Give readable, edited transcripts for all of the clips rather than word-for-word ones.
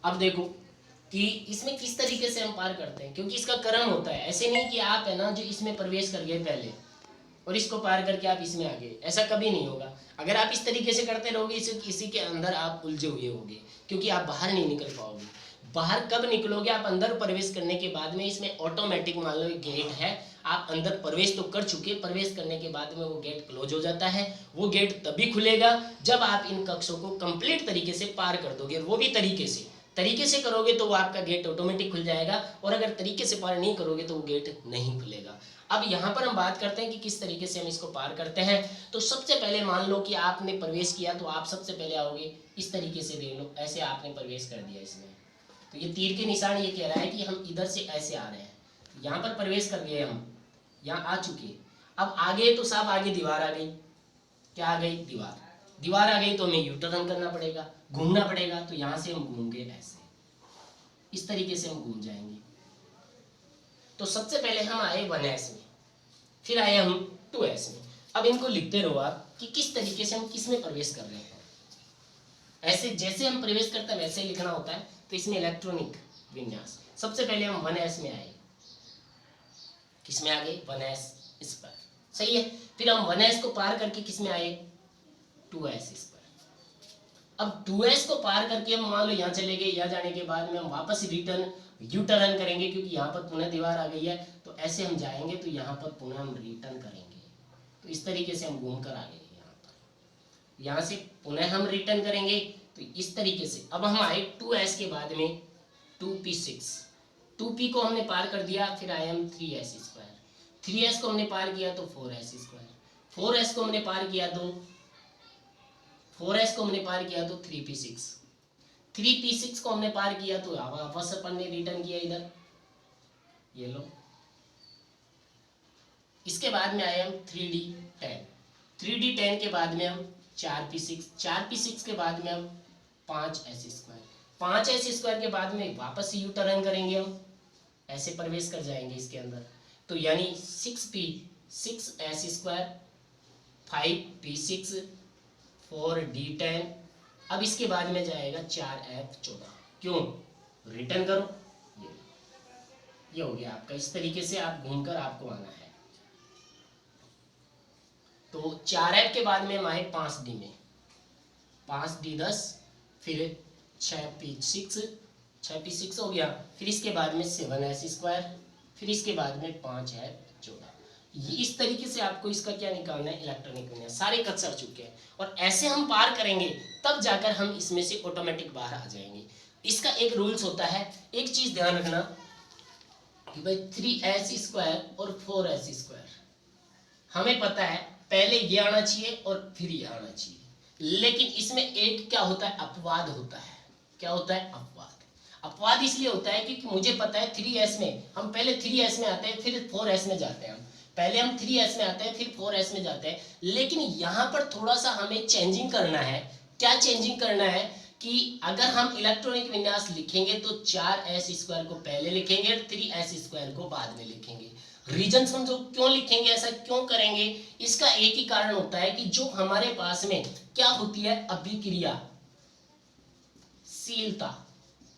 अब देखो कि इसमें किस तरीके से हम पार करते हैं, क्योंकि इसका क्रम होता है। ऐसे नहीं कि आप है ना जो इसमें प्रवेश कर गए पहले और इसको पार करके आप इसमें आ गए, ऐसा कभी नहीं होगा। अगर आप इस तरीके से करते रहोगे इसी के अंदर आप उलझे हुए होगे, क्योंकि आप बाहर नहीं निकल पाओगे। बाहर कब निकलोगे? आप अंदर प्रवेश करने के बाद में। इसमें ऑटोमेटिक मान लो एक गेट है, आप अंदर प्रवेश तो कर चुके, प्रवेश करने के बाद में वो गेट क्लोज हो जाता है। वो गेट तभी खुलेगा जब आप इन कक्षों को कंप्लीट तरीके से पार कर दोगे, और वो भी तरीके से करोगे तो वो आपका गेट ऑटोमेटिक खुल जाएगा, और अगर तरीके से पार नहीं करोगे तो वो गेट नहीं खुलेगा। अब यहाँ पर हम बात करते हैं कि किस तरीके से हम इसको पार करते हैं। तो सबसे पहले मान लो कि आपने प्रवेश किया, तो आप सबसे पहले आओगे इस तरीके से, देख लो ऐसे आपने प्रवेश कर दिया इसमें। तो ये तीर के निशान ये कह रहा है कि हम इधर से ऐसे आ रहे हैं, यहाँ पर प्रवेश कर गए, हम यहाँ आ चुके। अब आगे तो साहब आगे दीवार आ गई। क्या आ गई? दीवार आ गई, तो हमें यू टर्न करना पड़ेगा, घूमना पड़ेगा। तो यहाँ से हम घूम गए ऐसे, इस तरीके से हम घूम जाएंगे। तो सबसे पहले हम आए 1s में, फिर आए हम 2s में। अब इनको लिखते रहो आप कि किस तरीके से हम किस में प्रवेश कर रहे हैं। ऐसे जैसे हम प्रवेश करते हैं वैसे लिखना होता है। तो इसमें इलेक्ट्रॉनिक विन्यास, सबसे पहले हम 1s में आए। किस में आ गए? 1s इस पर, सही है। फिर हम 1s को पार करके किस में आए? 2s इस पर। अब 2s को पार करके हम मान लो यहाँ चले गए, यहाँ जाने के बाद में हम वापस रिटर्न यू टर्न करेंगे, क्योंकि यहाँ पर पुनः दीवार आ गई है। तो ऐसे हम जाएंगे, तो यहाँ पर पुनः हम रिटर्न करेंगे। तो इस तरीके से हम घूम कर आ गए यहाँ पर, यहाँ से पुनः हम रिटर्न करेंगे। तो इस तरीके से अब हम आए 2s के बाद में 2p6, 2p को हमने पार कर दिया। फिर आए हम 3s स्क्वायर, 3s को हमने पार किया तो 4s स्क्वायर, 4s को हमने पार किया तो 4s को हमने पार किया तो 3p6, 3p6 को हमने पार किया तो वापस अपन ने रिटर्न किया इधर, ये लो। इसके बाद में आए हम 3d10, 3d10 के बाद में हम 4p6, 4p6 के बाद में हम 5s स्क्वायर, 5s स्क्वायर के बाद में वापस यू टर्न करेंगे, हम ऐसे प्रवेश कर जाएंगे इसके अंदर। तो यानी 6s स्क्वायर, 5p6, 4d10। अब इसके बाद में जाएगा 4f14। क्यों? रिटर्न करो, ये हो गया आपका। इस तरीके से आप घूमकर आपको आना है। तो 4f के बाद में हम आए 5d में, 5d10, फिर 6p6 हो गया। फिर इसके बाद में 7s स्क्वायर, फिर इसके बाद में 5f14। ये इस तरीके से आपको इसका क्या निकालना है? इलेक्ट्रॉनिक विन्यास। सारे कक्षर चुके हैं, और ऐसे हम पार करेंगे तब जाकर हम इसमें से ऑटोमेटिक बाहर आ जाएंगे। इसका एक रूल्स होता है, एक चीज ध्यान रखना कि भाई 3s स्क्वायर और 4s स्क्वायर, हमें पता है पहले ये आना चाहिए और फिर ये आना चाहिए, लेकिन इसमें एक क्या होता है? अपवाद होता है। क्या होता है? अपवाद। अपवाद इसलिए होता है क्योंकि मुझे पता है 3s में हम पहले 3s में आते हैं, फिर 4s में जाते हैं। हम पहले हम 3s में आते हैं, फिर 4s में जाते हैं। लेकिन यहाँ पर थोड़ा सा हमें चेंजिंग करना है। क्या चेंजिंग करना है? कि अगर हम इलेक्ट्रॉनिक विन्यास लिखेंगे तो 4s स्क्वायर को पहले लिखेंगे और 3s स्क्वायर को बाद में लिखेंगे। रीजन समझो, क्यों लिखेंगे, ऐसा क्यों करेंगे? इसका एक ही कारण होता है कि जो हमारे पास में क्या होती है? अभिक्रियाशीलता।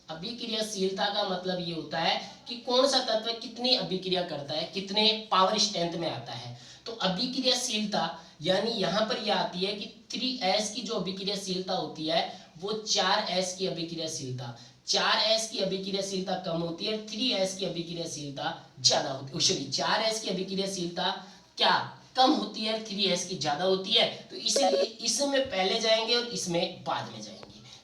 अभिक्रियाशीलता का मतलब ये होता है कि कौन सा तत्व कितनी अभिक्रिया करता है, कितने पावर स्ट्रेंथ में आता है। तो अभिक्रियाशीलता यानी यहाँ पर यह आती है कि 3s की जो अभिक्रियाशीलता होती है वो 4s की अभिक्रियाशीलता, 4s की अभिक्रियाशीलता कम होती है, 3s की अभिक्रियाशीलता ज्यादा होती है। सॉरी, 4s की अभिक्रियाशीलता क्या कम होती है, 3s की ज्यादा होती है। तो इसलिए इसमें पहले जाएंगे और इसमें बाद में जाएंगे।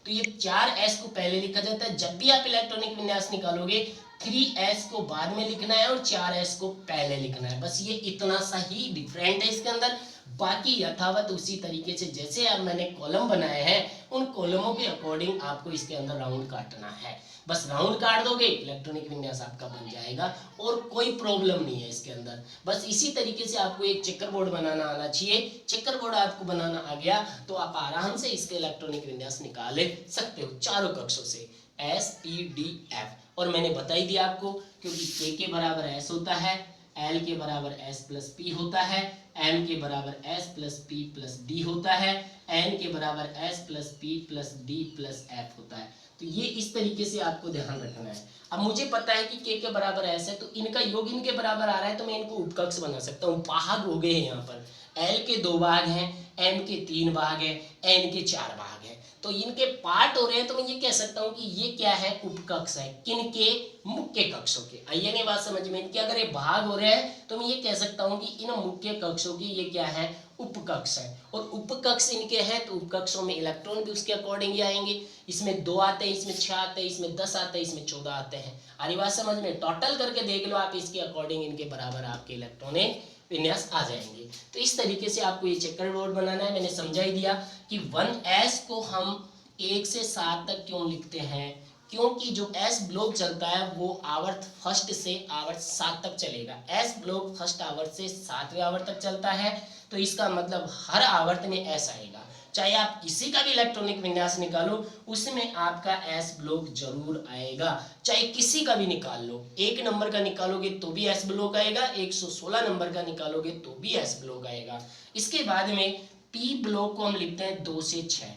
तो ये 4s को पहले लिखा जाता है। जब भी आप इलेक्ट्रॉनिक विन्यास निकालोगे 3s को बाद में लिखना है और 4s को पहले लिखना है। बस ये इतना सा ही डिफरेंट है इसके अंदर। बाकी यथावत उसी तरीके से जैसे अब मैंने कॉलम बनाए हैं उन कॉलमों के अकॉर्डिंग आपको इसके अंदर राउंड काटना है। बस राउंड काट दोगे इलेक्ट्रॉनिक विन्यास आपका बन जाएगा, और कोई प्रॉब्लम नहीं है इसके अंदर। बस इसी तरीके से आपको एक चेकर बोर्ड बनाना आना चाहिए। चेकर बोर्ड आपको बनाना आ गया तो आप आराम से इसके इलेक्ट्रॉनिक विन्यास निकाल सकते हो चारों कक्षों से, S, P, D, F। और मैंने बता ही दिया आपको, क्योंकि K के बराबर S होता है, L के बराबर S प्लस P होता है, M के बराबर S plus P plus D होता है, N के बराबर S plus P plus D plus F होता है। तो ये इस तरीके से आपको ध्यान रखना है। अब मुझे पता है कि K के बराबर S है, तो इनका योग इनके बराबर आ रहा है, तो मैं इनको उपकक्ष बना सकता हूँ। भाग हो गए यहाँ पर, L के 2 भाग हैं, M के 3 भाग हैं, N के 4 भाग हैं, तो इनके पार्ट हो रहे हैं, तो मैं ये कह सकता हूँ कि ये क्या है, उपकक्ष है। किनके? मुख्य कक्षों के। आइए नहीं बात समझ में, इनके अगर ये भाग हो रहे हैं तो मैं ये कह सकता हूँ कि इन मुख्य कक्षों की ये क्या है, उपकक्ष है। और उपकक्ष इनके हैं तो उपकक्षों में इलेक्ट्रॉन भी उसके अकॉर्डिंग ही आएंगे। इसमें 2 आते हैं, इसमें 6 आते हैं, इसमें 10 आते हैं, इसमें 14 आते हैं। आरी बात समझ में, टोटल करके देख लो आप, इसके अकॉर्डिंग इनके बराबर आपके इलेक्ट्रॉनिक विन्यास आ जाएंगे। तो इस तरीके से आपको ये चेकर बोर्ड बनाना है। मैंने समझा ही दिया कि 1s को हम 1 से 7 तक क्यों लिखते हैं, क्योंकि जो S ब्लॉक चलता है वो आवर्त फर्स्ट से आवर्त 7 तक चलेगा। S ब्लॉक फर्स्ट आवर्त से 7वें आवर्त तक चलता है, तो इसका मतलब हर आवर्त में S आएगा। चाहे आप किसी का भी इलेक्ट्रॉनिक विन्यास निकालो, उसमें आपका S ब्लॉक जरूर आएगा। चाहे किसी का भी निकाल लो, 1 नंबर का निकालोगे तो भी S ब्लॉक आएगा, 116 नंबर का निकालोगे तो भी S ब्लॉक आएगा। इसके बाद में P ब्लॉक को हम लिखते हैं 2 से 6।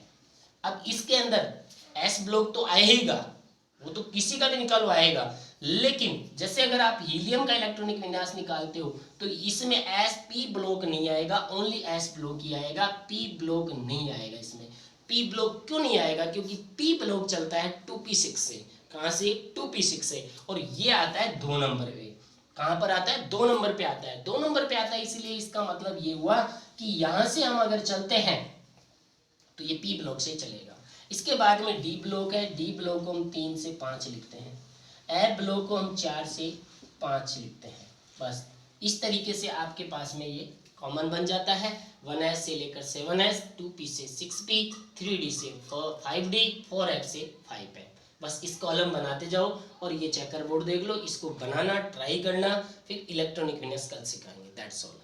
अब इसके अंदर S ब्लॉक तो आएगा, वो तो किसी का भी निकालो आएगा, लेकिन जैसे अगर आप हीलियम का इलेक्ट्रॉनिक विन्यास निकालते हो तो इसमें S P ब्लॉक नहीं आएगा, ओनली S ब्लॉक ही आएगा, P ब्लॉक नहीं आएगा। इसमें P ब्लॉक क्यों नहीं आएगा, क्योंकि P ब्लॉक चलता है 2p6 से। कहाँ से? 2p6 से। और ये आता है 2 नंबर पे। कहाँ पर आता है? 2 नंबर पे आता है। 2 नंबर पे आता है, इसीलिए इसका मतलब ये हुआ कि यहां से हम अगर चलते हैं तो ये P ब्लॉक से चलेगा। इसके बाद में D ब्लॉक है, D ब्लॉक को हम 3 से 5 लिखते हैं, F ब्लॉक को हम 4 से 5 लिखते हैं। बस इस तरीके से आपके पास में ये कॉमन बन जाता है। 1s से लेकर 7s, 2p से 6p, 3d से 5d, 4f से 5f। बस इस कॉलम बनाते जाओ और ये चेकर बोर्ड देख लो, इसको बनाना ट्राई करना, फिर इलेक्ट्रॉनिक विन्यास कल सिखाएंगे। That's all.